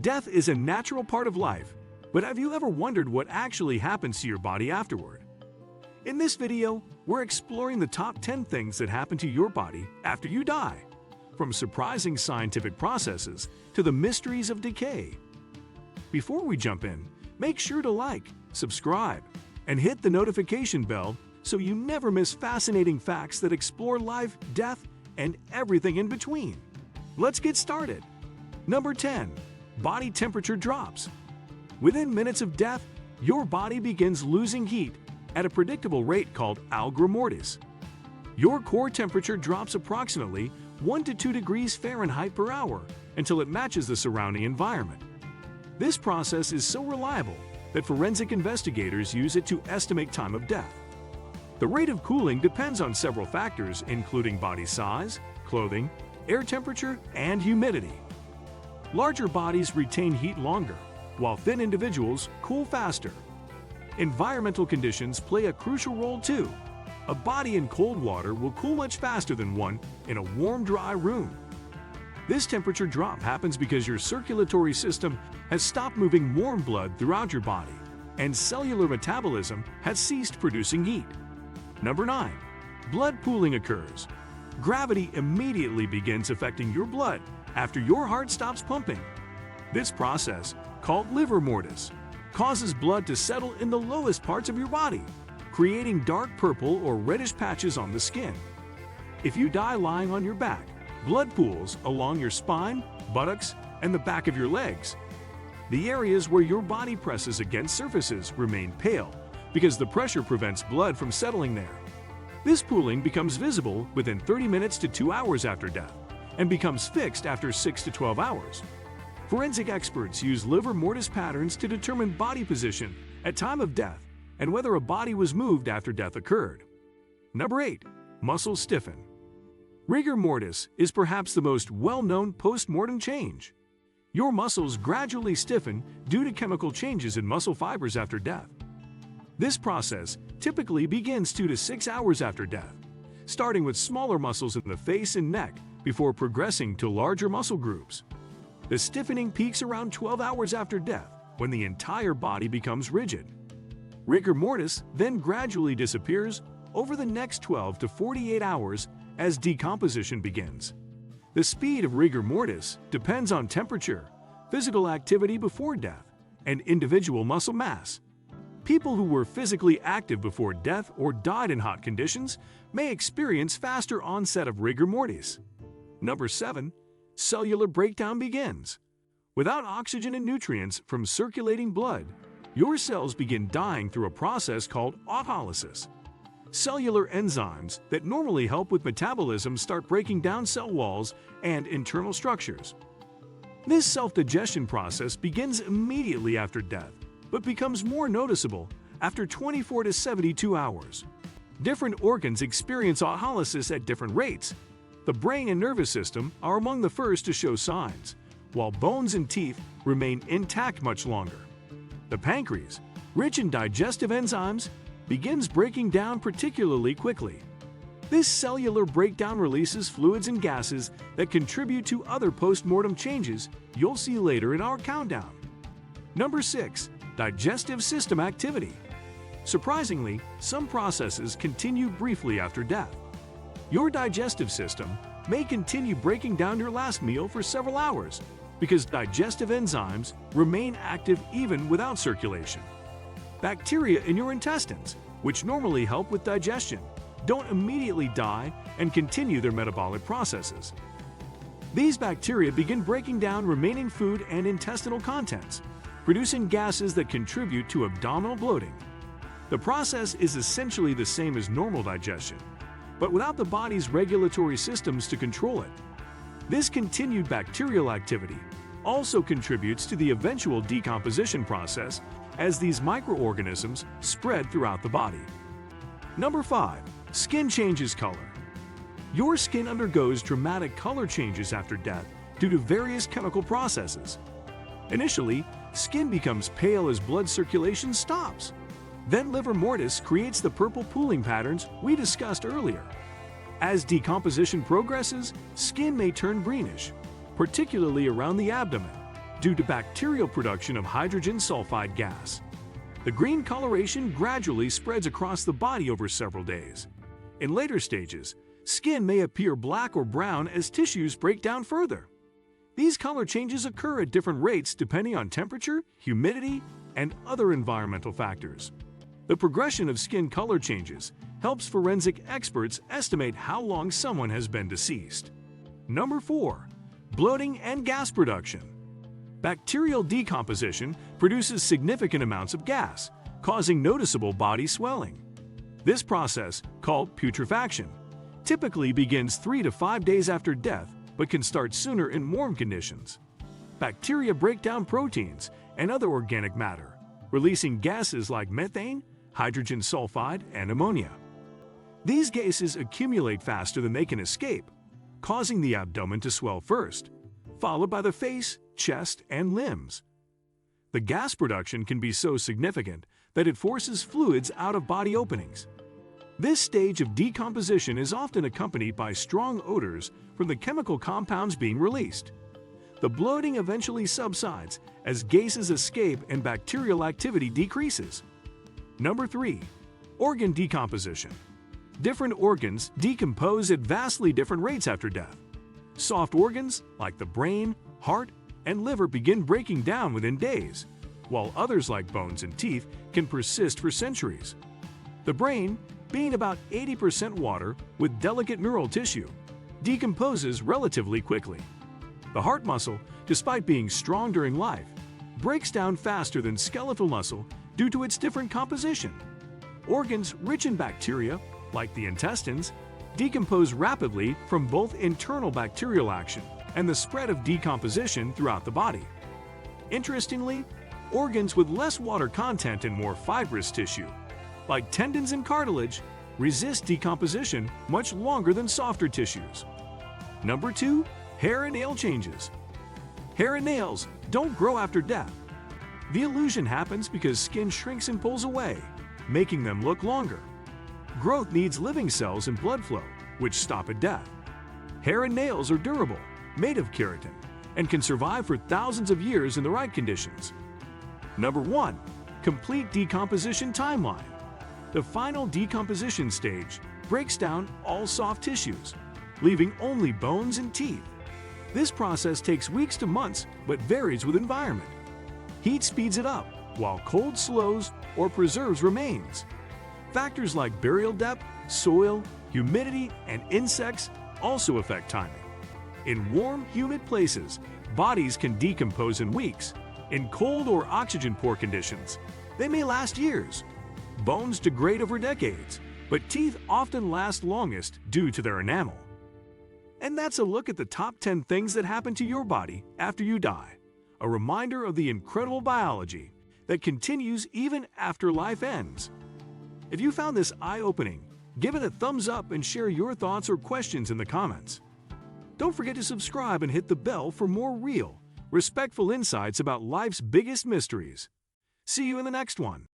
Death is a natural part of life, but have you ever wondered what actually happens to your body afterward? In this video, we're exploring the top 10 things that happen to your body after you die, from surprising scientific processes to the mysteries of decay. Before we jump in, make sure to like, subscribe, and hit the notification bell so you never miss fascinating facts that explore life, death, and everything in between. Let's get started. Number 10. Body temperature drops. Within minutes of death, your body begins losing heat at a predictable rate called rigor mortis. Your core temperature drops approximately 1 to 2 degrees Fahrenheit per hour until it matches the surrounding environment. This process is so reliable that forensic investigators use it to estimate time of death. The rate of cooling depends on several factors, including body size, clothing, air temperature, and humidity. Larger bodies retain heat longer, while thin individuals cool faster. Environmental conditions play a crucial role too. A body in cold water will cool much faster than one in a warm, dry room. This temperature drop happens because your circulatory system has stopped moving warm blood throughout your body, and cellular metabolism has ceased producing heat. Number 9. Blood pooling occurs. Gravity immediately begins affecting your blood after your heart stops pumping. This process, called rigor mortis, causes blood to settle in the lowest parts of your body, creating dark purple or reddish patches on the skin. If you die lying on your back, blood pools along your spine, buttocks, and the back of your legs. The areas where your body presses against surfaces remain pale because the pressure prevents blood from settling there. This pooling becomes visible within 30 minutes to 2 hours after death and becomes fixed after 6 to 12 hours. Forensic experts use rigor mortis patterns to determine body position at time of death and whether a body was moved after death occurred. Number 8. Muscles stiffen. Rigor mortis is perhaps the most well-known post-mortem change. Your muscles gradually stiffen due to chemical changes in muscle fibers after death. This process typically begins 2 to 6 hours after death, starting with smaller muscles in the face and neck before progressing to larger muscle groups. The stiffening peaks around 12 hours after death when the entire body becomes rigid. Rigor mortis then gradually disappears over the next 12 to 48 hours as decomposition begins. The speed of rigor mortis depends on temperature, physical activity before death, and individual muscle mass. People who were physically active before death or died in hot conditions may experience faster onset of rigor mortis. Number 7. Cellular breakdown begins. Without oxygen and nutrients from circulating blood, your cells begin dying through a process called autolysis. Cellular enzymes that normally help with metabolism start breaking down cell walls and internal structures. This self-digestion process begins immediately after death, but becomes more noticeable after 24 to 72 hours. Different organs experience autolysis at different rates. The brain and nervous system are among the first to show signs, while bones and teeth remain intact much longer. The pancreas, rich in digestive enzymes, begins breaking down particularly quickly. This cellular breakdown releases fluids and gases that contribute to other post-mortem changes you'll see later in our countdown. Number 6. Digestive system activity. Surprisingly, some processes continue briefly after death. Your digestive system may continue breaking down your last meal for several hours because digestive enzymes remain active even without circulation. Bacteria in your intestines, which normally help with digestion, don't immediately die and continue their metabolic processes. These bacteria begin breaking down remaining food and intestinal contents, producing gases that contribute to abdominal bloating. The process is essentially the same as normal digestion, but without the body's regulatory systems to control it. This continued bacterial activity also contributes to the eventual decomposition process as these microorganisms spread throughout the body. Number 5. Skin changes color. Your skin undergoes dramatic color changes after death due to various chemical processes. Initially, skin becomes pale as blood circulation stops. Then rigor mortis creates the purple pooling patterns we discussed earlier. As decomposition progresses, skin may turn greenish, particularly around the abdomen. due to bacterial production of hydrogen sulfide gas. The green coloration gradually spreads across the body over several days. In later stages, skin may appear black or brown as tissues break down further. These color changes occur at different rates depending on temperature, humidity, and other environmental factors. The progression of skin color changes helps forensic experts estimate how long someone has been deceased. Number 4. Bloating and gas production. Bacterial decomposition produces significant amounts of gas, causing noticeable body swelling. This process, called putrefaction, typically begins 3 to 5 days after death but can start sooner in warm conditions. Bacteria break down proteins and other organic matter, releasing gases like methane, hydrogen sulfide, and ammonia. These gases accumulate faster than they can escape, causing the abdomen to swell first, followed by the face, chest, and limbs. The gas production can be so significant that it forces fluids out of body openings. This stage of decomposition is often accompanied by strong odors from the chemical compounds being released. The bloating eventually subsides as gases escape and bacterial activity decreases. Number 3. Organ decomposition. Different organs decompose at vastly different rates after death. Soft organs, like the brain, heart, and liver, begin breaking down within days, while others like bones and teeth can persist for centuries. The brain, being about 80% water with delicate neural tissue, decomposes relatively quickly. The heart muscle, despite being strong during life, breaks down faster than skeletal muscle due to its different composition. Organs rich in bacteria, like the intestines, decompose rapidly from both internal bacterial action and the spread of decomposition throughout the body. Interestingly, organs with less water content and more fibrous tissue, like tendons and cartilage, resist decomposition much longer than softer tissues. Number 2. Hair and nail changes. Hair and nails don't grow after death. The illusion happens because skin shrinks and pulls away, making them look longer. Growth needs living cells and blood flow, which stop at death. Hair and nails are durable, made of keratin, and can survive for thousands of years in the right conditions. Number 1. Complete decomposition timeline. The final decomposition stage breaks down all soft tissues, leaving only bones and teeth. This process takes weeks to months but varies with environment. Heat speeds it up, while cold slows or preserves remains. Factors like burial depth, soil, humidity, and insects also affect timing. In warm, humid places, bodies can decompose in weeks. In cold or oxygen-poor conditions, they may last years. Bones degrade over decades, but teeth often last longest due to their enamel. And that's a look at the top 10 things that happen to your body after you die. A reminder of the incredible biology that continues even after life ends. If you found this eye-opening, give it a thumbs up and share your thoughts or questions in the comments. Don't forget to subscribe and hit the bell for more real, respectful insights about life's biggest mysteries. See you in the next one.